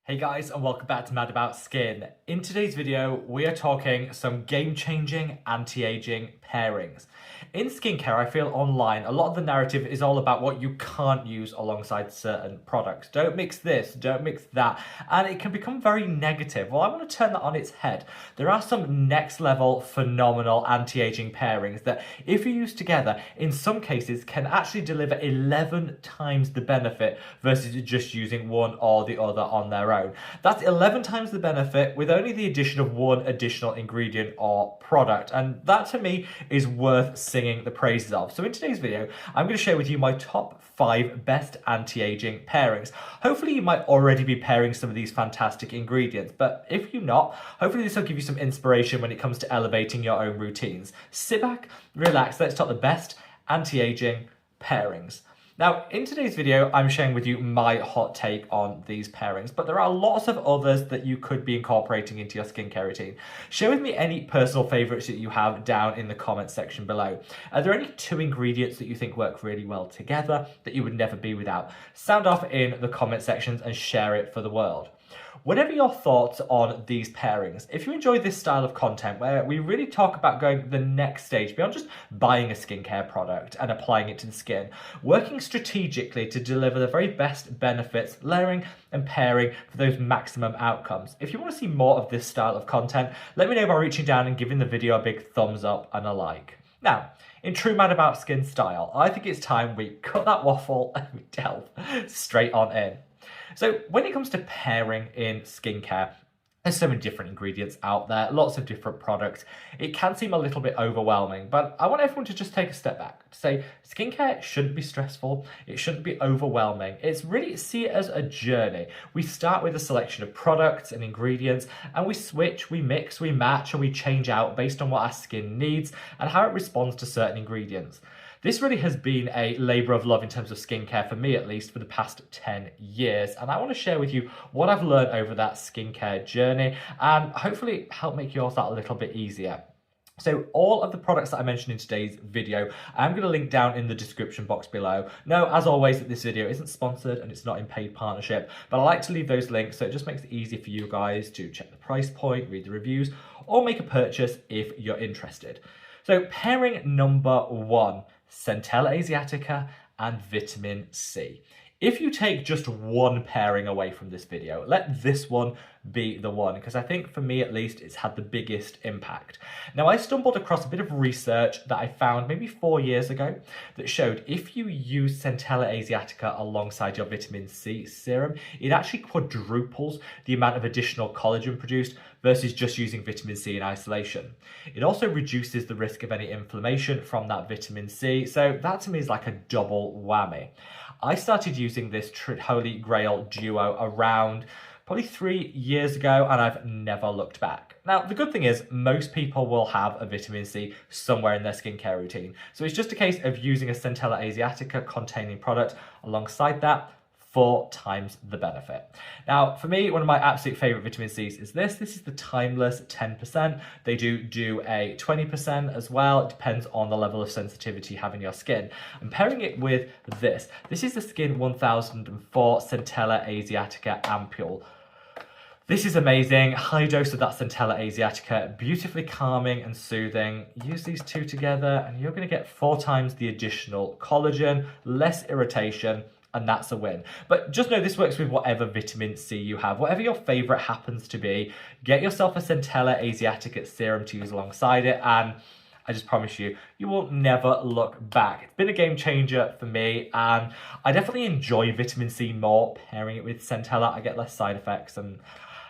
Hey guys, and welcome back to Mad About Skin. In today's video, we are talking some game-changing anti-aging pairings. In skincare, I feel online, a lot of the narrative is all about what you can't use alongside certain products. Don't mix this, don't mix that, and it can become very negative. Well, I want to turn that on its head. There are some next-level, phenomenal anti-aging pairings that, if you use together, in some cases can actually deliver 11 times the benefit versus just using one or the other on their own. That's 11 times the benefit with only the addition of one additional ingredient or product, and that to me is worth singing the praises of. So in today's video, I'm going to share with you my top 5 best anti-aging pairings. Hopefully you might already be pairing some of these fantastic ingredients, but if you're not, hopefully this will give you some inspiration when it comes to elevating your own routines. Sit back, relax, let's talk the best anti-aging pairings. Now, in today's video, I'm sharing with you my hot take on these pairings, but there are lots of others that you could be incorporating into your skincare routine. Share with me any personal favorites that you have down in the comments section below. Are there any 2 ingredients that you think work really well together that you would never be without? Sound off in the comment sections and share it for the world. Whatever your thoughts on these pairings, if you enjoy this style of content where we really talk about going the next stage beyond just buying a skincare product and applying it to the skin, working strategically to deliver the very best benefits, layering and pairing for those maximum outcomes. If you want to see more of this style of content, let me know by reaching down and giving the video a big thumbs up and a like. Now, in true Mad About Skin style, I think it's time we cut that waffle and we delve straight on in. So when it comes to pairing in skincare, there's so many different ingredients out there, lots of different products. It can seem a little bit overwhelming, but I want everyone to just take a step back to say skincare shouldn't be stressful. It shouldn't be overwhelming. It's really see it as a journey. We start with a selection of products and ingredients, and we switch, we mix, we match, and we change out based on what our skin needs and how it responds to certain ingredients. This really has been a labour of love in terms of skincare, for me at least, for the past 10 years. And I want to share with you what I've learned over that skincare journey and hopefully help make yours that a little bit easier. So all of the products that I mentioned in today's video, I'm going to link down in the description box below. No, as always, that this video isn't sponsored and it's not in paid partnership, but I like to leave those links so it just makes it easy for you guys to check the price point, read the reviews, or make a purchase if you're interested. So pairing number 1, centella asiatica and vitamin C. If you take just one pairing away from this video, let this one be the one, because I think for me at least it's had the biggest impact. Now, I stumbled across a bit of research that I found maybe 4 years ago that showed if you use centella asiatica alongside your vitamin C serum, it actually quadruples the amount of additional collagen produced versus just using vitamin C in isolation. It also reduces the risk of any inflammation from that vitamin C, so that to me is like a double whammy. I started using this Holy Grail duo around probably 3 years ago, and I've never looked back. Now, the good thing is most people will have a vitamin C somewhere in their skincare routine. So it's just a case of using a centella asiatica containing product alongside that, 4 times the benefit. Now, for me, one of my absolute favorite vitamin C's is this. This is the Timeless 10%. They do a 20% as well. It depends on the level of sensitivity you have in your skin. I'm pairing it with this. This is the Skin 1004 Centella Asiatica Ampule. This is amazing. High dose of that centella asiatica, beautifully calming and soothing. Use these 2 together and you're going to get 4 times the additional collagen, less irritation, and that's a win. But just know this works with whatever vitamin C you have. Whatever your favorite happens to be, get yourself a centella asiatica serum to use alongside it, and I just promise you, you will never look back. It's been a game changer for me, and I definitely enjoy vitamin C more pairing it with centella. I get less side effects, and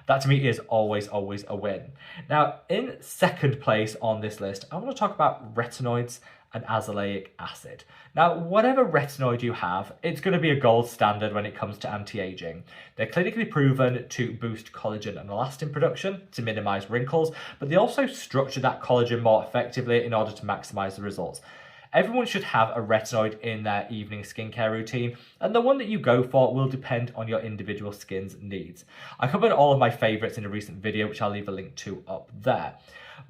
that to me is always, always a win. Now, in second place on this list, I want to talk about retinoids and azelaic acid. Now, whatever retinoid you have, it's going to be a gold standard when it comes to anti-aging. They're clinically proven to boost collagen and elastin production to minimize wrinkles, but they also structure that collagen more effectively in order to maximize the results. Everyone should have a retinoid in their evening skincare routine, and the one that you go for will depend on your individual skin's needs. I covered all of my favorites in a recent video, which I'll leave a link to up there.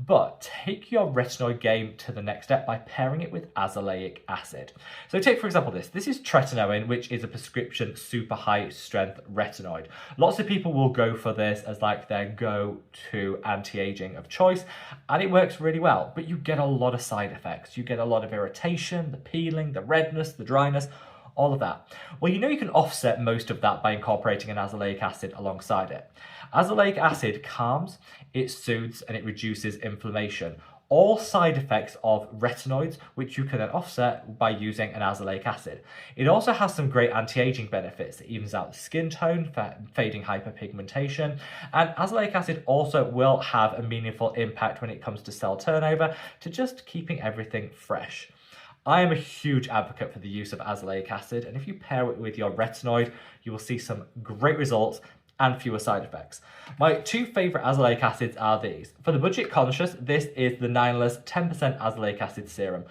But take your retinoid game to the next step by pairing it with azelaic acid. So take, for example, this is tretinoin, which is a prescription super high strength retinoid. Lots of people will go for this as like their go-to anti-aging of choice, and it works really well, but you get a lot of side effects. You get a lot of irritation, the peeling, the redness, the dryness, all of that. Well, you know you can offset most of that by incorporating an azelaic acid alongside it. Azelaic acid calms, it soothes, and it reduces inflammation. All side effects of retinoids, which you can then offset by using an azelaic acid. It also has some great anti-aging benefits. It evens out the skin tone, fading hyperpigmentation, and azelaic acid also will have a meaningful impact when it comes to cell turnover, to just keeping everything fresh. I am a huge advocate for the use of azelaic acid, and if you pair it with your retinoid, you will see some great results and fewer side effects. My two favourite azelaic acids are these. For the budget conscious, this is the 9less 10% azelaic acid serum.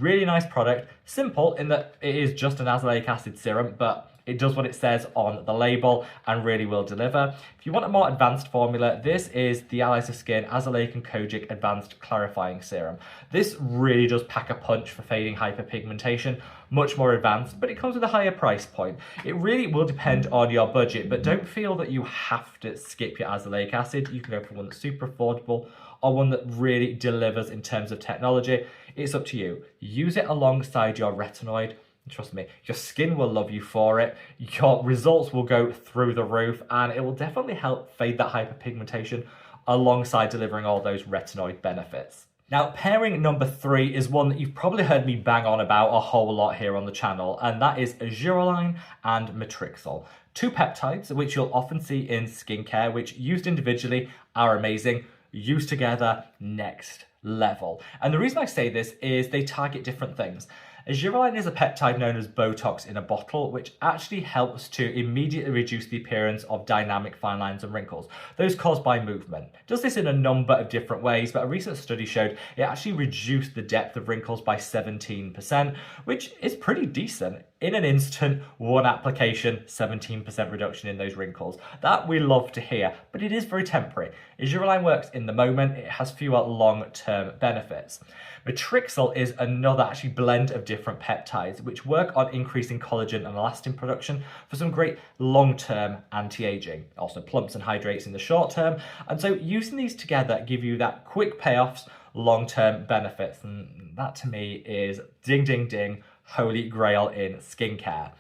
Really nice product, simple in that it is just an azelaic acid serum, but it does what it says on the label and really will deliver. If you want a more advanced formula, this is the Allies of Skin Azelaic and Kojic Advanced Clarifying Serum. This really does pack a punch for fading hyperpigmentation, much more advanced, but it comes with a higher price point. It really will depend on your budget, but don't feel that you have to skip your azelaic acid. You can go for one that's super affordable or one that really delivers in terms of technology. It's up to you. Use it alongside your retinoid. Trust me, your skin will love you for it, your results will go through the roof, and it will definitely help fade that hyperpigmentation alongside delivering all those retinoid benefits. Now, pairing number 3 is one that you've probably heard me bang on about a whole lot here on the channel, and that is agiriline and matrixyl. Two peptides which you'll often see in skincare, which used individually are amazing, used together, next level. And the reason I say this is they target different things. Agiriline is a peptide known as Botox in a bottle, which actually helps to immediately reduce the appearance of dynamic fine lines and wrinkles, those caused by movement. It does this in a number of different ways, but a recent study showed it actually reduced the depth of wrinkles by 17%, which is pretty decent. In an instant, one application, 17% reduction in those wrinkles. That we love to hear, but it is very temporary. Agiriline works in the moment, it has fewer long-term benefits. Matrixyl is another actually blend of different peptides which work on increasing collagen and elastin production for some great long-term anti-aging. Also plumps and hydrates in the short term, and so using these together give you that quick payoffs, long-term benefits, and that to me is ding ding ding, holy grail in skincare.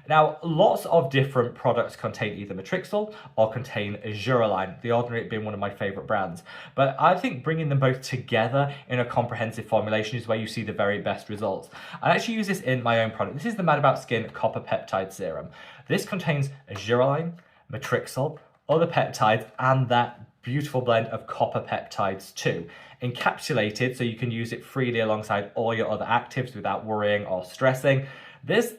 Now, lots of different products contain either matrixyl or contain agiriline, The Ordinary being one of my favourite brands. But I think bringing them both together in a comprehensive formulation is where you see the very best results. I actually use this in my own product. This is the Mad About Skin Copper Peptide Serum. This contains agiriline, matrixyl, other peptides, and that beautiful blend of copper peptides too. Encapsulated so you can use it freely alongside all your other actives without worrying or stressing. This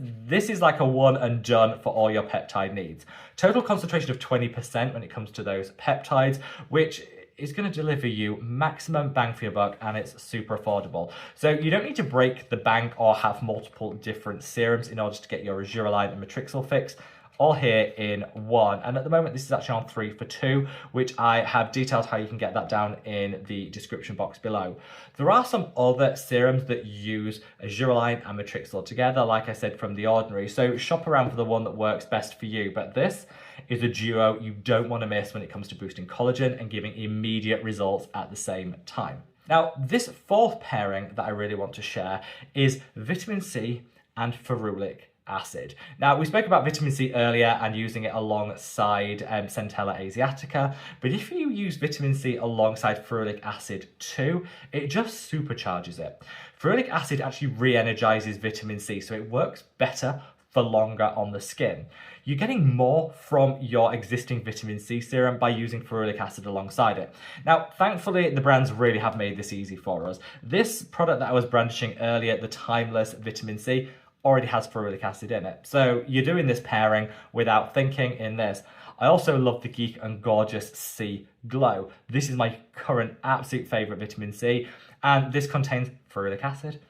is like a one and done for all your peptide needs. Total concentration of 20% when it comes to those peptides, which is going to deliver you maximum bang for your buck, and it's super affordable. So you don't need to break the bank or have multiple different serums in order to get your agiriline and matrixyl fix. All here in one, and at the moment this is actually on 3 for 2, which I have detailed how you can get that down in the description box below. There are some other serums that use agiriline and matrixyl together, like I said, from The Ordinary, so shop around for the one that works best for you, but this is a duo you don't want to miss when it comes to boosting collagen and giving immediate results at the same time. Now, this fourth pairing that I really want to share is vitamin C and ferulic acid. Now, we spoke about vitamin C earlier and using it alongside centella asiatica, but if you use vitamin C alongside ferulic acid too, it just supercharges it. Ferulic acid actually re-energizes vitamin C, so it works better for longer on the skin. You're getting more from your existing vitamin C serum by using ferulic acid alongside it. Now, thankfully, the brands really have made this easy for us. This product that I was brandishing earlier, the Timeless Vitamin C, already has ferulic acid in it. So you're doing this pairing without thinking in this. I also love the Geek and Gorgeous C Glow. This is my current absolute favorite vitamin C, and this contains ferulic acid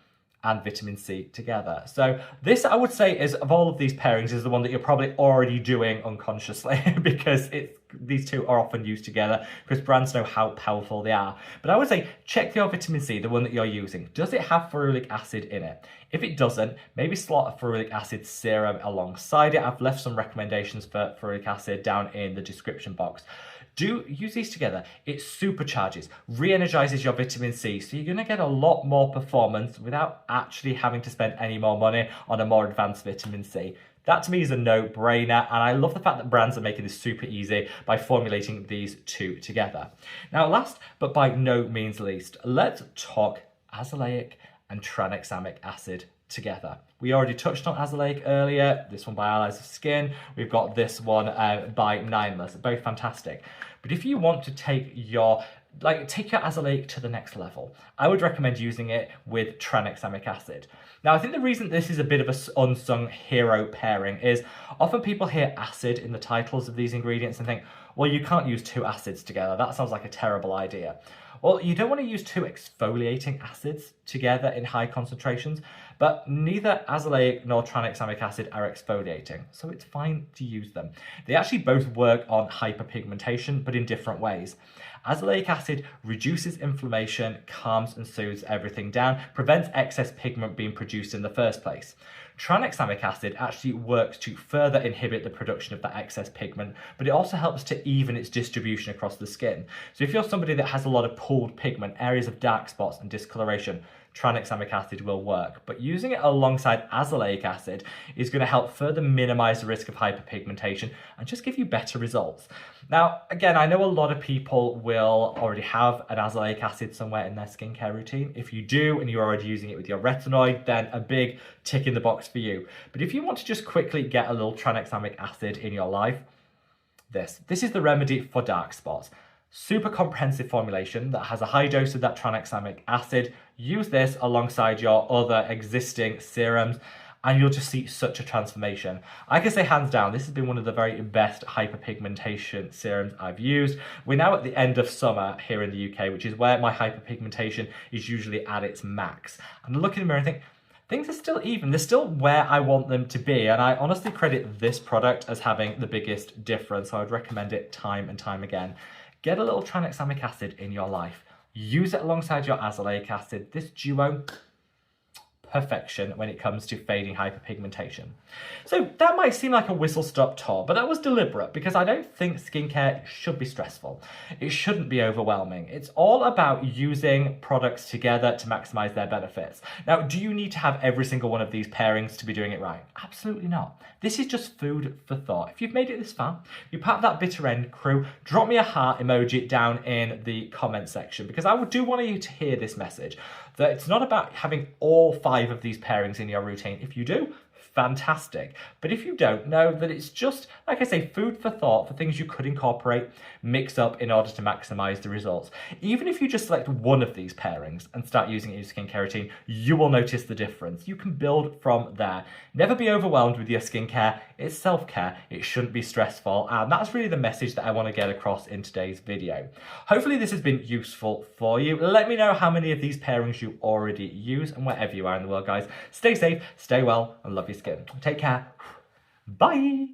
and vitamin C together. So this, I would say, is of all of these pairings, is the one that you're probably already doing unconsciously because it's these two are often used together because brands know how powerful they are. But I would say check your vitamin C, the one that you're using. Does it have ferulic acid in it? If it doesn't, maybe slot a ferulic acid serum alongside it. I've left some recommendations for ferulic acid down in the description box. Do use these together. It supercharges, re-energizes your vitamin C, so you're going to get a lot more performance without actually having to spend any more money on a more advanced vitamin C. That to me is a no-brainer, and I love the fact that brands are making this super easy by formulating these two together. Now, last but by no means least, let's talk azelaic and tranexamic acid together. We already touched on azelaic earlier, this one by Allies of Skin. We've got this one by Nimeless, both fantastic. But if you want to take your azelaic to the next level, I would recommend using it with tranexamic acid. Now, I think the reason this is a bit of an unsung hero pairing is often people hear acid in the titles of these ingredients and think, well, you can't use two acids together. That sounds like a terrible idea. Well, you don't want to use two exfoliating acids together in high concentrations, but neither azelaic nor tranexamic acid are exfoliating, so it's fine to use them. They actually both work on hyperpigmentation, but in different ways. Azelaic acid reduces inflammation, calms and soothes everything down, prevents excess pigment being produced in the first place. Tranexamic acid actually works to further inhibit the production of that excess pigment, but it also helps to even its distribution across the skin. So if you're somebody that has a lot of pooled pigment, areas of dark spots and discoloration, tranexamic acid will work, but using it alongside azelaic acid is going to help further minimize the risk of hyperpigmentation and just give you better results. Now, again, I know a lot of people will already have an azelaic acid somewhere in their skincare routine. If you do and you're already using it with your retinoid, then a big tick in the box for you. But if you want to just quickly get a little tranexamic acid in your life, this is the remedy for dark spots. Super comprehensive formulation that has a high dose of that tranexamic acid. Use this alongside your other existing serums and you'll just see such a transformation. I can say hands down, this has been one of the very best hyperpigmentation serums I've used. We're now at the end of summer here in the UK, which is where my hyperpigmentation is usually at its max. And I look in the mirror and think, things are still even, they're still where I want them to be, and I honestly credit this product as having the biggest difference, so I would recommend it time and time again. Get a little tranexamic acid in your life. Use it alongside your azelaic acid. This duo, perfection when it comes to fading hyperpigmentation. So that might seem like a whistle-stop tour, but that was deliberate because I don't think skincare should be stressful. It shouldn't be overwhelming. It's all about using products together to maximize their benefits. Now, do you need to have every single one of these pairings to be doing it right? Absolutely not. This is just food for thought. If you've made it this far, you're part of that bitter end crew, drop me a heart emoji down in the comment section because I do want you to hear this message, that it's not about having all 5 of these pairings in your routine. If you do, fantastic. But if you don't, know that it's just, like I say, food for thought for things you could incorporate, mix up in order to maximize the results. Even if you just select one of these pairings and start using it in your skincare routine, you will notice the difference. You can build from there. Never be overwhelmed with your skincare. It's self-care. It shouldn't be stressful. And that's really the message that I want to get across in today's video. Hopefully this has been useful for you. Let me know how many of these pairings you already use and wherever you are in the world, guys. Stay safe, stay well, and love your skin. Take care. Bye.